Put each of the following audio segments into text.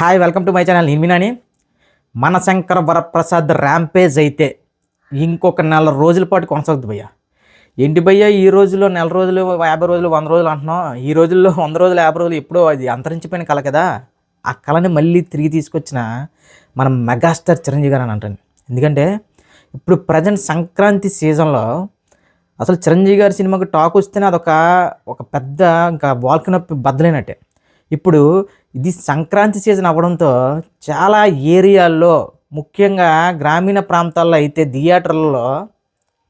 Hi, welcome to my channel. నేను వినాని. మన Shankara Varaprasad rampage అయితే ఇంకొక నెల రోజుల పాటు కొనసాగుతుంది భయ్య. ఏంటి భయ్య, ఈ రోజుల్లో నెల రోజులు, 50 రోజులు, 100 రోజులు అంటున్నాం. ఈ రోజుల్లో 100 రోజులు, 50 రోజులు ఎప్పుడో అది అంతరించిపోయిన కళ కదా. ఆ కళని మళ్ళీ తిరిగి తీసుకొచ్చిన మన మెగాస్టార్ చిరంజీవి గారు అని అంటాను. ఎందుకంటే ఇప్పుడు ప్రజెంట్ సంక్రాంతి సీజన్లో అసలు చిరంజీవి గారి సినిమాకి టాక్ వస్తేనే ఒక పెద్ద ఇంకా వాల్కనో బద్దలైనట్టే. ఇప్పుడు ఇది సంక్రాంతి సీజన్ అవ్వడంతో చాలా ఏరియాల్లో, ముఖ్యంగా గ్రామీణ ప్రాంతాల్లో అయితే థియేటర్లలో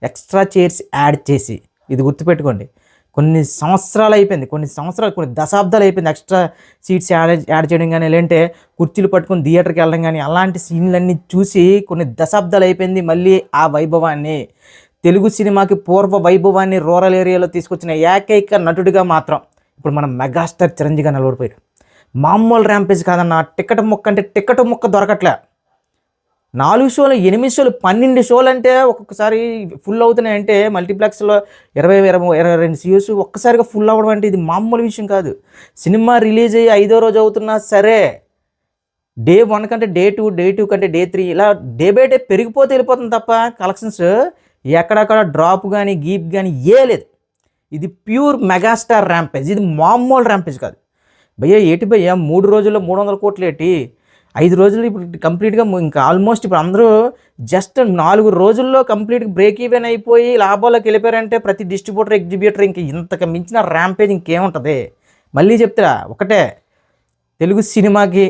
ఎక్స్ట్రా చైర్స్ యాడ్ చేసి, ఇది గుర్తుపెట్టుకోండి, కొన్ని దశాబ్దాలు అయిపోయింది ఎక్స్ట్రా సీట్స్ యాడ్ చేయడం కానీ, లేదంటే కుర్చీలు పట్టుకొని థియేటర్కి వెళ్ళడం కానీ, అలాంటి సీన్లన్నీ చూసి కొన్ని దశాబ్దాలు అయిపోయింది. మళ్ళీ ఆ వైభవాన్ని, తెలుగు సినిమాకి పూర్వ వైభవాన్ని రూరల్ ఏరియాలో తీసుకొచ్చిన ఏకైక నటుడిగా మాత్రం ఇప్పుడు మనం మెగాస్టార్ చిరంజీవిగా నిలబడిపోయారు. మామూలు ర్యాంపేజ్ కాదన్న. టికెట్ ముక్క దొరకట్లే. 4 షోలు, 8 షోలు, 12 షోలు అంటే ఒక్కొక్కసారి ఫుల్ అవుతున్నాయంటే మల్టీప్లెక్స్లో 22 సీఎస్ ఒక్కసారిగా ఫుల్ అవ్వడం అంటే ఇది మామూలు విషయం కాదు. సినిమా రిలీజ్ అయ్యి 5వ రోజు అవుతున్నా సరే డే 1 కంటే డే 2, డే 2 కంటే డే 3 ఇలా డే బై డే పెరిగిపోతే వెళ్ళిపోతుంది తప్ప కలెక్షన్స్ ఎక్కడక్కడ డ్రాప్ కానీ గీప్ కానీ లేదు. ఇది ప్యూర్ మెగాస్టార్ ర్యాంపేజ్. ఇది మామూలు ర్యాంపేజ్ కాదు భయ్య. ఏటి భయ్య, 3 రోజుల్లో 300 కోట్లు ఏటి, 5 రోజులు ఇప్పుడు కంప్లీట్గా ఇంకా ఆల్మోస్ట్ ఇప్పుడు అందరూ జస్ట్ 4 రోజుల్లో కంప్లీట్గా బ్రేక్ ఈవెన్ అయిపోయి లాభాల్లోకి వెళ్ళిపోయారంటే ప్రతి డిస్ట్రిబ్యూటర్, ఎగ్జిబ్యూటర్ ఇంక ఇంతకు మించిన ర్యాంపేజ్ ఇంకేముంటుంది. మళ్ళీ చెప్తారా, ఒకటే తెలుగు సినిమాకి,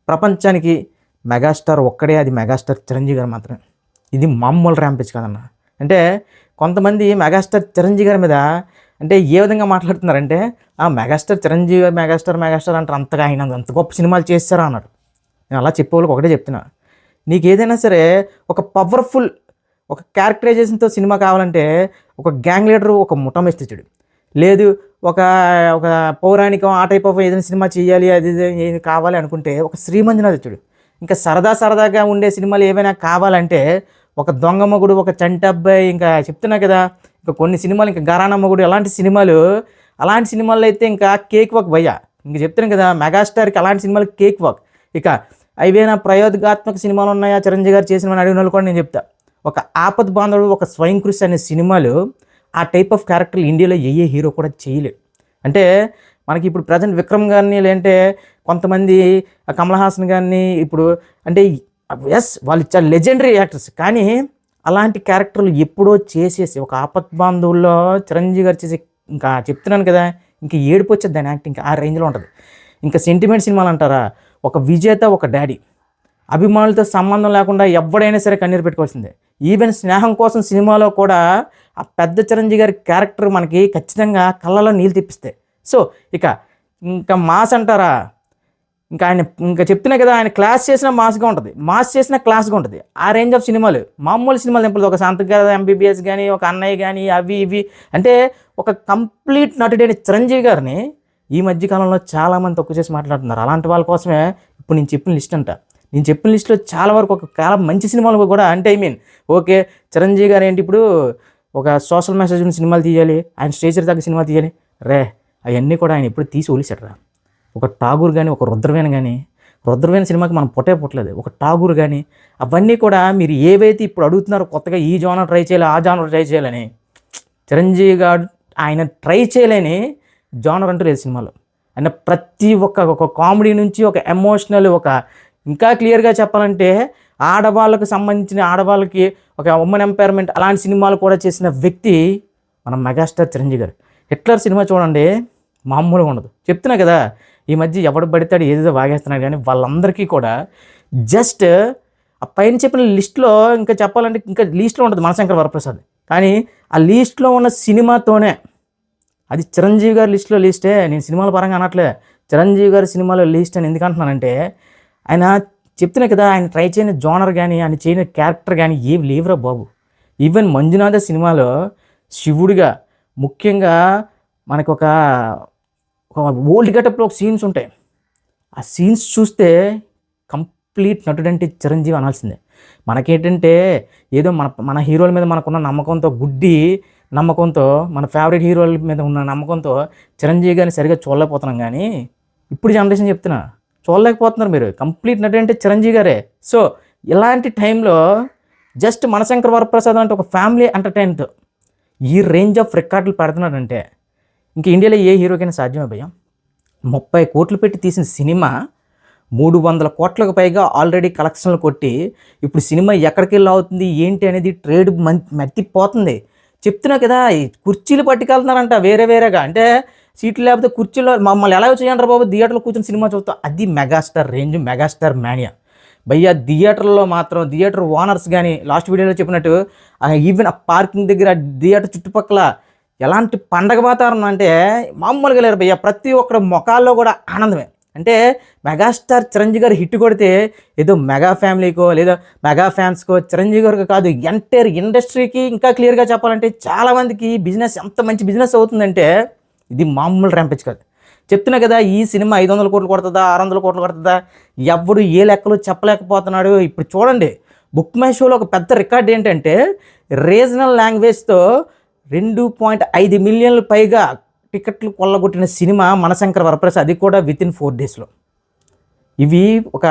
ప్రపంచానికి మెగాస్టార్ ఒక్కడే, అది మెగాస్టార్ చిరంజీవి గారు మాత్రమే. ఇది మామూలు ర్యాంపేజ్ కాదన్న. అంటే కొంతమంది మెగాస్టార్ చిరంజీవి గారి మీద అంటే ఏ విధంగా మాట్లాడుతున్నారంటే, ఆ మెగాస్టార్ చిరంజీవి మెగాస్టార్ అంటారు, అంతగా ఆయన అంత గొప్ప సినిమాలు చేస్తారా అన్నారు. నేను అలా చెప్పేవాళ్ళకి ఒకటే చెప్తున్నా, నీకు ఏదైనా సరే ఒక పవర్ఫుల్, ఒక క్యారెక్టరైజేషన్తో సినిమా కావాలంటే ఒక గ్యాంగ్ లీడరు, ఒక ముఠా మేస్త్రి, లేదు ఒక ఒక పౌరాణికం ఆ టైప్ ఆఫ్ ఏదైనా సినిమా చేయాలి, అది ఏది కావాలి అనుకుంటే ఒక శ్రీమంజునాథ్ చూడు. ఇంకా సరదాగా ఉండే సినిమాలు ఏమైనా కావాలంటే ఒక దొంగ మొగుడు, ఒక చంటి అబ్బాయి, ఇంకా చెప్తున్నా కదా, ఇంకా కొన్ని సినిమాలు, ఇంకా గరానా మొగుడు, అలాంటి సినిమాల్లో అయితే ఇంకా కేక్ వాక్ భయ్య. ఇంక చెప్తున్నాను కదా, మెగాస్టార్కి అలాంటి సినిమాలు కేక్ వాక్. ఇక అయివేనా ప్రయోగాత్మక సినిమాలు ఉన్నాయా చిరంజీవి గారు చేసిన అడిగిన వాళ్ళు కూడా నేను చెప్తా. ఒక ఆపద్ బాంధవుడు, ఒక స్వయం కృషి అనే సినిమాలు, ఆ టైప్ ఆఫ్ క్యారెక్టర్లు ఇండియాలో ఏ హీరో కూడా చేయలేడు. అంటే మనకి ఇప్పుడు ప్రజెంట్ విక్రమ్ గారిని, లేదంటే కొంతమంది కమల్ హాసన్ గారిని, ఇప్పుడు అంటే ఎస్ వాళ్ళు చాలా లెజెండరీ యాక్టర్స్, కానీ అలాంటి క్యారెక్టర్లు ఎప్పుడో చేసేసి ఒక ఆపత్ బాంధవుల్లో చిరంజీవి గారు చేసి, ఇంకా చెప్తున్నాను కదా, ఇంకా ఏడుపు వచ్చేది దాని యాక్టింగ్ ఆ రేంజ్లో ఉంటుంది. ఇంకా సెంటిమెంట్ సినిమాలు అంటారా, ఒక విజేత, ఒక డాడీ, అభిమానులతో సంబంధం లేకుండా ఎవడైనా సరే కన్నీరు పెట్టుకోవాల్సిందే. ఈవెన్ స్నేహం కోసం సినిమాలో కూడా ఆ పెద్ద చిరంజీవి గారి క్యారెక్టర్ మనకి ఖచ్చితంగా కళ్ళలో నీళ్ళు తెప్పిస్తాయి. సో ఇంకా మాస్ అంటారా, ఇంకా చెప్తున్నా కదా, ఆయన క్లాస్ చేసిన మాస్గా ఉంటుంది, మాస్ చేసిన క్లాస్గా ఉంటుంది. ఆ రేంజ్ ఆఫ్ సినిమాలు, మామూలు సినిమాలు తెంపలేదు. ఒక సంతగారు ఎంబీబీఎస్ కానీ, ఒక అన్నయ్య కానీ, అవి ఇవి అంటే ఒక కంప్లీట్ నటుడైన చిరంజీవి గారిని ఈ మధ్యకాలంలో చాలామంది తక్కువ చేసి మాట్లాడుతున్నారు. అలాంటి వాళ్ళ కోసమే ఇప్పుడు నేను చెప్పిన లిస్ట్ అంట. నేను చెప్పిన లిస్టులో చాలా వరకు చాలా మంచి సినిమాలు కూడా, అంటే ఓకే చిరంజీవి గారు ఏంటి ఇప్పుడు ఒక సోషల్ మెసేజ్ ఉన్న సినిమాలు తీయాలి, ఆయన స్టేచర్ తగ్గ సినిమా తీయాలి అవన్నీ కూడా ఆయన ఎప్పుడు తీసి ఒలిసాడరా. ఒక ఠాగూర్ కానీ, ఒక రుద్రవేణ సినిమాకి మనం పుట్టలేదు. ఒక ఠాగూర్ కానీ, అవన్నీ కూడా మీరు ఏవైతే ఇప్పుడు అడుగుతున్నారో కొత్తగా ఈ జానర్ ట్రై చేయాలి, ఆ జానర్ ట్రై చేయాలని, చిరంజీవి గారు ఆయన ట్రై చేయలేని జానర్ అంటూ లేదు సినిమాలో. ఆయన ప్రతి ఒక కామెడీ నుంచి ఒక ఎమోషనల్, ఇంకా క్లియర్గా చెప్పాలంటే ఆడవాళ్ళకు సంబంధించిన, ఆడవాళ్ళకి ఒక ఉమెన్ ఎంపవర్మెంట్, అలాంటి సినిమాలు కూడా చేసిన వ్యక్తి మన మెగాస్టార్ చిరంజీవి గారు. హిట్లర్ సినిమా చూడండి, మామూలుగా ఉండదు. చెప్తున్నా కదా, ఈ మధ్య ఎవడు పడితాడు ఏదేదో వాగేస్తున్నాడు, కానీ వాళ్ళందరికీ కూడా జస్ట్ ఆ పైన చెప్పిన లిస్ట్లో, ఇంకా చెప్పాలంటే ఇంకా లిస్ట్లో ఉంటుంది మన శంకర వరప్రసాద్, కానీ ఆ లిస్ట్లో ఉన్న సినిమాతోనే, అది చిరంజీవి గారి లిస్టే. నేను సినిమాల పరంగా అనట్లే, చిరంజీవి గారి సినిమాలో లిస్ట్ అని ఎందుకు అంటున్నానంటే, ఆయన చెప్తున్నా కదా, ఆయన ట్రై చేయని జోనర్ కానీ, ఆయన చేయని క్యారెక్టర్ కానీ ఏవి లేవురా బాబు. ఈవెన్ మంజునాథ సినిమాలో శివుడిగా, ముఖ్యంగా మనకు ఒక ఓల్డ్ గెటప్లో ఒక సీన్స్ ఉంటాయి. ఆ సీన్స్ చూస్తే కంప్లీట్ నటుడంటే చిరంజీవి అనాల్సిందే. మనకేంటంటే ఏదో మన హీరోల మీద మనకున్న నమ్మకంతో, గుడ్డి నమ్మకంతో, మన ఫేవరెట్ హీరోల మీద ఉన్న నమ్మకంతో చిరంజీవి గారిని సరిగా చూడలేకపోతున్నాం. కానీ ఇప్పుడు జనరేషన్ చెప్తున్నా, చూడలేకపోతున్నారు మీరు. కంప్లీట్ నటి అంటే చిరంజీవి గారే. సో ఇలాంటి టైంలో జస్ట్ మనశంకర్ వరప్రసాద్ అంటే ఒక ఫ్యామిలీ ఎంటర్టైన్తో ఈ రేంజ్ ఆఫ్ రికార్డులు పెడుతున్నాడంటే ఇంక ఇండియాలో ఏ హీరోకైనా సాధ్యమే భయ్య. 30 కోట్లు పెట్టి తీసిన సినిమా 300 కోట్లకు పైగా ఆల్రెడీ కలెక్షన్లు కొట్టి ఇప్పుడు సినిమా ఎక్కడికి వెళ్ళి అవుతుంది ఏంటి అనేది ట్రేడ్ మట్టిపోతుంది. చెప్తున్నా కదా, ఈ కుర్చీలు పట్టుకెళ్తున్నారంట వేరేగా. అంటే సీట్లు లేకపోతే కుర్చీలో మమ్మల్ని ఎలా చేయంటారు బాబు, థియేటర్లో కూర్చొని సినిమా చూస్తాం. అది మెగాస్టార్ రేంజ్, మెగాస్టార్ మేనియా భయ్య. థియేటర్లో మాత్రం థియేటర్ ఓనర్స్ కానీ లాస్ట్ వీడియోలో చెప్పినట్టు ఈవెన్ ఆ పార్కింగ్ దగ్గర థియేటర్ చుట్టుపక్కల ఎలాంటి పండగ వాతావరణం అంటే మామూలుగా లేరు భయ్య. ప్రతి ఒక్కరి ముఖాల్లో కూడా ఆనందమే. అంటే మెగాస్టార్ చిరంజీవి గారు హిట్ కొడితే ఏదో మెగా ఫ్యామిలీకో లేదా మెగా ఫ్యాన్స్కో చిరంజీవి గారికి కాదు, ఎంటైర్ ఇండస్ట్రీకి ఇంకా క్లియర్గా చెప్పాలంటే చాలామందికి బిజినెస్ ఎంత మంచి బిజినెస్ అవుతుందంటే ఇది మామూలు ర్యాంపేజ్ కాదు. చెప్తున్నా కదా, ఈ సినిమా 500 కోట్లు కొడుతుందా 600 కోట్లు కొడుతుందా ఎవడు ఏ లెక్కలు చెప్పలేకపోతున్నాడు. ఇప్పుడు చూడండి, బుక్ మై షోలో ఒక పెద్ద రికార్డ్ ఏంటంటే రీజనల్ లాంగ్వేజ్తో 2.5 మిలియన్లు పైగా టికెట్లు కొల్లగొట్టిన సినిమా మనశంకర్ వరప్రసాద్, అది కూడా వితిన్ 4 డేస్లో. ఇవి ఒక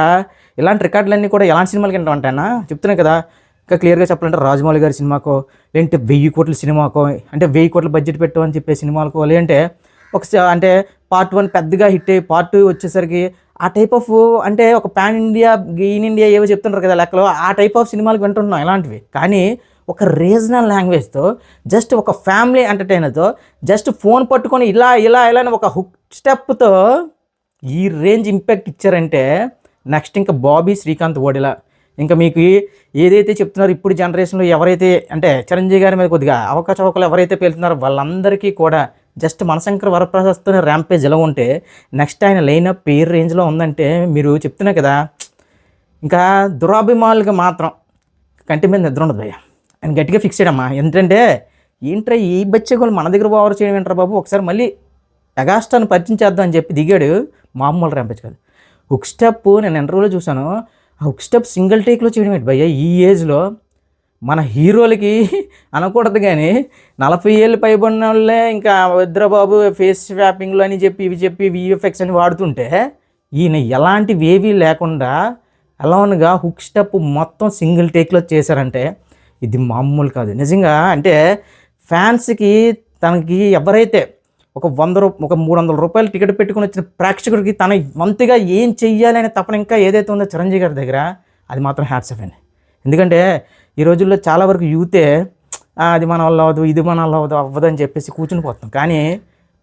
ఇలాంటి రికార్డులన్నీ కూడా ఎలాంటి సినిమాలకి ఉంటాయన్నా చెప్తున్నా కదా. ఇంకా క్లియర్గా చెప్పాలంటే రాజమౌళి గారి సినిమాకో, లేదంటే 1000 కోట్ల సినిమాకో, అంటే 1000 కోట్ల బడ్జెట్ పెట్టమని చెప్పే సినిమాలకో, లేదంటే అంటే పార్ట్ 1 పెద్దగా హిట్ అయ్యి పార్ట్ 2 వచ్చేసరికి ఆ టైప్ ఆఫ్, అంటే ఒక పాన్ ఇండియా ఇన్ ఇండియా ఏవో చెప్తుంటారు కదా లెక్కలో, ఆ టైప్ ఆఫ్ సినిమాలకు వింటున్నాం ఇలాంటివి. కానీ ఒక రీజనల్ లాంగ్వేజ్తో జస్ట్ ఒక ఫ్యామిలీ ఎంటర్టైనర్తో జస్ట్ ఫోన్ పట్టుకొని ఇలా అని ఒక హుక్ స్టెప్తో ఈ రేంజ్ ఇంపాక్ట్ ఇచ్చారంటే నెక్స్ట్ ఇంకా బాబీ శ్రీకాంత్ ఓడిలా. ఇంకా మీకు ఏదైతే చెప్తున్నారో ఇప్పుడు జనరేషన్లో ఎవరైతే అంటే చిరంజీవి గారి మీద కొద్దిగా అవకచవకలు ఎవరైతే పేలుతున్నారో వాళ్ళందరికీ కూడా జస్ట్ మనశంకర్ వరప్రసాద్తోనే ర్యాంపేజ్ ఎలా ఉంటే నెక్స్ట్ ఆయన లైనప్ ఏ రేంజ్లో ఉందంటే మీరు చెప్తున్నా కదా. ఇంకా దురాభిమానులుగా మాత్రం కంటి మీద నిద్ర ఉండదు భయ్య. ఆయన గట్టిగా ఫిక్స్ చేయడమ్మా. ఏంటంటే ఏంట్రా ఈ బచ్చగోళ్ళు మన దగ్గర ఓవర్ చేయడం ఏంట్రా బాబు, ఒకసారి మళ్ళీ మెగాస్టార్ని పరిచయం చేద్దాం అని చెప్పి దిగాడు. మామూలు ర్యాంపేజ్ కాదు. హుక్ స్టెప్ నేను ఇంటర్వ్యూలో చూశాను. ఆ హుక్ స్టెప్ సింగిల్ టేక్లో చేయడం ఏంటి భయ్య. ఈ ఏజ్లో మన హీరోలకి అనకూడదు కానీ 40 ఏళ్ళు పైబడిన వాళ్ళే ఇంకా వద్రబాబు ఫేస్ స్వాపింగ్లు అని చెప్పి ఇవి చెప్పి విఎఫ్ఎక్స్ అని వాడుతుంటే ఈయన ఎలాంటివి ఏవీ లేకుండా అలౌన్గా హుక్ స్టెప్ మొత్తం సింగిల్ టేక్లో చేశారంటే ఇది మామూలు కాదు నిజంగా. అంటే ఫ్యాన్స్కి తనకి ఎవరైతే ఒక 300 రూపాయలు టికెట్ పెట్టుకుని వచ్చిన ప్రేక్షకుడికి తన వంతుగా ఏం చెయ్యాలి అనే తపన ఇంకా ఏదైతే ఉందో చిరంజీవి గారి దగ్గర, అది మాత్రం హ్యాట్స్ ఆఫ్ అండి. ఎందుకంటే ఈ రోజుల్లో చాలా వరకు యూతే అది మన వల్ల అవ్వదు, ఇది మన వల్ల అవ్వదు అని చెప్పేసి కూర్చుని పోతాం. కానీ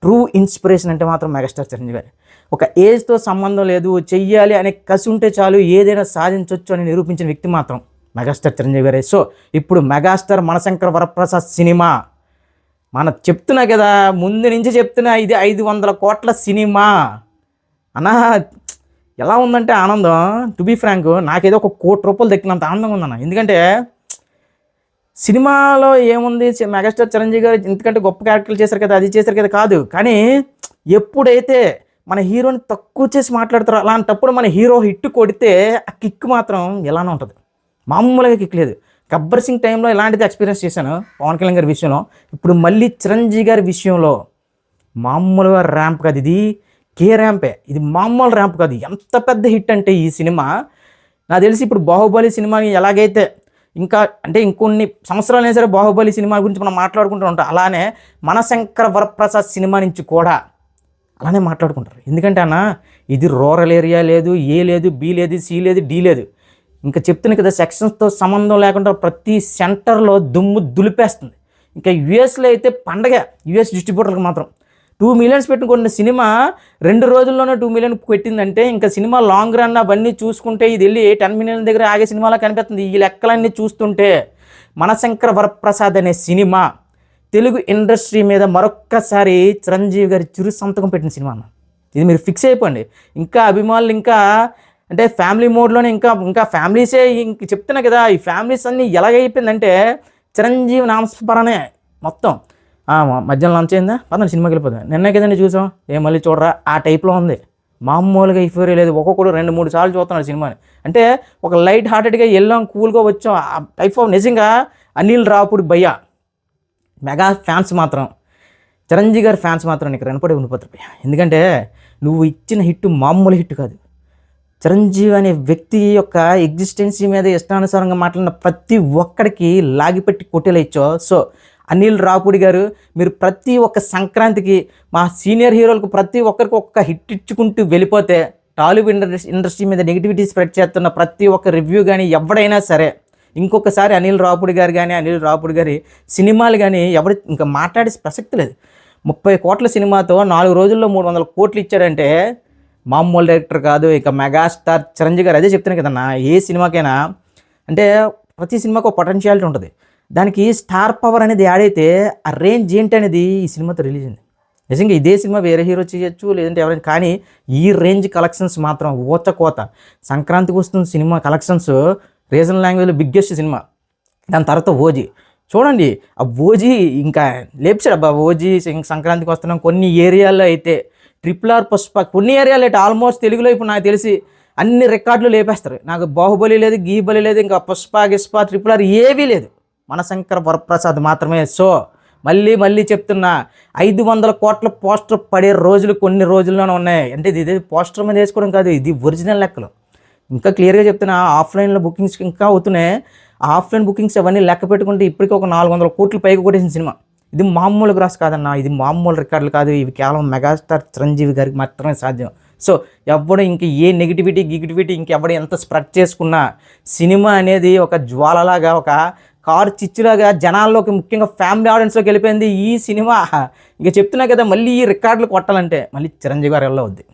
ట్రూ ఇన్స్పిరేషన్ అంటే మాత్రం మెగాస్టార్ చిరంజీవి గారు. ఒక ఏజ్తో సంబంధం లేదు, చెయ్యాలి అనే కసి ఉంటే చాలు ఏదైనా సాధించవచ్చు అని నిరూపించిన వ్యక్తి మాత్రం మెగాస్టార్ చిరంజీవి గారే. సో ఇప్పుడు మెగాస్టార్ మనశంకర్ వరప్రసాద్ సినిమా మన చెప్తున్నా కదా, ముందు నుంచి చెప్తున్నా, ఇది 500 కోట్ల సినిమా అన్నా. ఎలా ఉందంటే ఆనందం, టు బీ ఫ్రాంక్ నాకేదో ఒక 1 కోటి రూపాయలు దక్కినంత ఆనందంగా ఉందన్న. ఎందుకంటే సినిమాలో ఏముంది, మెగాస్టార్ చిరంజీవి గారు ఎందుకంటే గొప్ప క్యారెక్టర్లు చేశారు కదా, అది చేశారు కదా కాదు. కానీ ఎప్పుడైతే మన హీరోని తక్కువ చేసి మాట్లాడతారో అలాంటప్పుడు మన హీరో హిట్ కొడితే ఆ కిక్ మాత్రం ఎలానో ఉంటుంది, మామూలుగా కిక్ లేదు. గబ్బర్ సింగ్ టైంలో ఇలాంటిది ఎక్స్పీరియన్స్ చేశాను పవన్ కళ్యాణ్ గారి విషయంలో. ఇప్పుడు మళ్ళీ చిరంజీవి గారి విషయంలో మామూలుగా ర్యాంప్ కాదు, ఇది కే ర్యాంపే. ఇది మామూలు ర్యాంప్ కాదు. ఎంత పెద్ద హిట్ అంటే ఈ సినిమా నాకు తెలిసి ఇప్పుడు బాహుబలి సినిమాని ఎలాగైతే ఇంకా అంటే ఇంకొన్ని సంవత్సరాలైనా సరే బాహుబలి సినిమా గురించి మనం మాట్లాడుకుంటూ ఉంటాం, అలానే మనశంకర్ వరప్రసాద్ సినిమా నుంచి కూడా అలానే మాట్లాడుకుంటారు. ఎందుకంటే అన్న ఇది రూరల్ ఏరియా లేదు, ఏ లేదు, బి లేదు, సి లేదు, డి లేదు. ఇంకా చెప్తున్నాను కదా, సెక్షన్స్తో సంబంధం లేకుండా ప్రతి సెంటర్లో దుమ్ము దులిపేస్తుంది. ఇంకా యుఎస్లో అయితే పండగ. యుఎస్ డిస్ట్రిబ్యూటర్లకు మాత్రం 2 మిలియన్స్ పెట్టుకున్న సినిమా 2 రోజుల్లోనే 2 మిలియన్ పెట్టిందంటే ఇంకా సినిమా లాంగ్ రన్ అవన్నీ చూసుకుంటే ఇది వెళ్ళి 10 మిలియన్ దగ్గర ఆగే సినిమాలా కనిపిస్తుంది. ఈ లెక్కలన్నీ చూస్తుంటే మనశంకర్ వరప్రసాద్ అనే సినిమా తెలుగు ఇండస్ట్రీ మీద మరొక్కసారి చిరంజీవి గారి చిరు సంతకం పెట్టిన సినిమా అన్న. ఇది మీరు ఫిక్స్ అయిపోండి. ఇంకా అభిమానులు ఇంకా అంటే ఫ్యామిలీ మోడ్లోనే ఇంకా ఫ్యామిలీసే ఇంక చెప్తున్నా కదా, ఈ ఫ్యామిలీస్ అన్నీ ఎలాగైపోయిందంటే చిరంజీవి నామస్మరణే మొత్తం. మధ్యాహ్నం లంచ్ అయిందా, పదండి సినిమాకి వెళ్ళిపోతాం, నిన్నే కదండి చూసాం, మళ్ళీ చూడరా ఆ టైప్లో ఉంది. మామూలుగా ఇఫ్యూరీ లేదు. ఒక్కొక్కడు 2-3 సార్లు చూస్తున్నాడు సినిమాని. అంటే ఒక లైట్ హార్టెడ్గా వెళ్ళాం, కూల్గా వచ్చాం ఆ టైప్ ఆఫ్. నిజంగా అనిల్ రావుపూడి భయ్య మెగా ఫ్యాన్స్ మాత్రం, చిరంజీవి గారి ఫ్యాన్స్ మాత్రం నీకు రణపడి ఉండిపోతారు భయ్య. ఎందుకంటే నువ్వు ఇచ్చిన హిట్ మామూలు హిట్ కాదు. చిరంజీవి అనే వ్యక్తి యొక్క ఎగ్జిస్టెన్సీ మీద ఇష్టానుసారంగా మాట్లాడిన ప్రతి ఒక్కడికి లాగిపెట్టి కొట్టేలేచ్చో. సో అనిల్ రావుపూడి గారు, మీరు ప్రతి ఒక్క సంక్రాంతికి మా సీనియర్ హీరోలకు ప్రతి ఒక్కరికి ఒక్క హిట్ ఇచ్చుకుంటూ వెళ్ళిపోతే టాలీవుడ్ ఇండస్ట్రీ మీద నెగిటివిటీ స్ప్రెడ్ చేస్తున్న ప్రతి ఒక్క రివ్యూ కానీ ఎవడైనా సరే ఇంకొకసారి అనిల్ రావుపూడి గారు కానీ అనిల్ రావుపూడి గారి సినిమాలు కానీ ఎవరు ఇంకా మాట్లాడే ప్రసక్తి లేదు. 30 కోట్ల సినిమాతో 4 రోజుల్లో 300 కోట్లు ఇచ్చాడంటే మామూలు డైరెక్టర్ కాదు. ఇక మెగాస్టార్ చిరంజీవి గారు అదే చెప్తున్నాను కదన్నా, ఏ సినిమాకైనా అంటే ప్రతి సినిమాకు ఒక పొటెన్షియాలిటీ ఉంటుంది. దానికి స్టార్ పవర్ అనేది యాడ్ అయితే ఆ రేంజ్ ఏంటి అనేది ఈ సినిమాతో రిలీజ్ అయింది. నిజంగా ఇదే సినిమా వేరే హీరో చేయొచ్చు, లేదంటే ఎవరైనా, కానీ ఈ రేంజ్ కలెక్షన్స్ మాత్రం ఊచకోత. సంక్రాంతికి వస్తున్న సినిమా కలెక్షన్స్ రీజనల్ లాంగ్వేజ్లో బిగ్గెస్ట్ సినిమా. దాని తర్వాత ఓజీ చూడండి, ఆ ఓజీ ఇంకా లేపుచాడు అబ్బా. ఓజీ సంక్రాంతికి వస్తున్నాం. కొన్ని ఏరియాల్లో అయితే RRR పుష్ప, కొన్ని ఏరియాలో అయితే ఆల్మోస్ట్ తెలుగులో ఇప్పుడు నాకు తెలిసి అన్ని రికార్డులు లేపేస్తారు. నాకు బాహుబలి లేదు, గీబలి లేదు, ఇంకా పుష్ప గిష్ప RRR ఏవీ లేదు, మనశంకర వరప్రసాద్ మాత్రమే. సో మళ్ళీ చెప్తున్నా, 500 కోట్ల పోస్టర్ పడే రోజులు కొన్ని రోజుల్లోనే ఉన్నాయి. అంటే ఇది పోస్టర్ మీద వేసుకోవడం కాదు, ఇది ఒరిజినల్ లెక్కలు. ఇంకా క్లియర్గా చెప్తున్నా, ఆఫ్లైన్లో బుకింగ్స్ ఇంకా అవుతున్నాయి. ఆఫ్లైన్ బుకింగ్స్ అవన్నీ లెక్క పెట్టుకుంటే ఇప్పటికీ ఒక 400 కోట్లు పైకి కొట్టేసిన సినిమా. ఇది మామూలు గ్రాస్ కాదన్నా, ఇది మామూలు రికార్డులు కాదు. ఇవి కేవలం మెగాస్టార్ చిరంజీవి గారికి మాత్రమే సాధ్యం. సో ఎవడు ఇంక ఏ గిగిటివిటీ ఇంకెవడు ఎంత స్ప్రెడ్ చేసుకున్నా, సినిమా అనేది ఒక జ్వాలలాగా, ఒక కారు చిచ్చులాగా జనాల్లోకి, ముఖ్యంగా ఫ్యామిలీ ఆడియన్స్లోకి వెళ్ళిపోయింది ఈ సినిమా. ఇంకా చెప్తున్నా కదా, మళ్ళీ ఈ రికార్డులు కొట్టాలంటే మళ్ళీ చిరంజీవి గారు వెళ్ళవద్ది.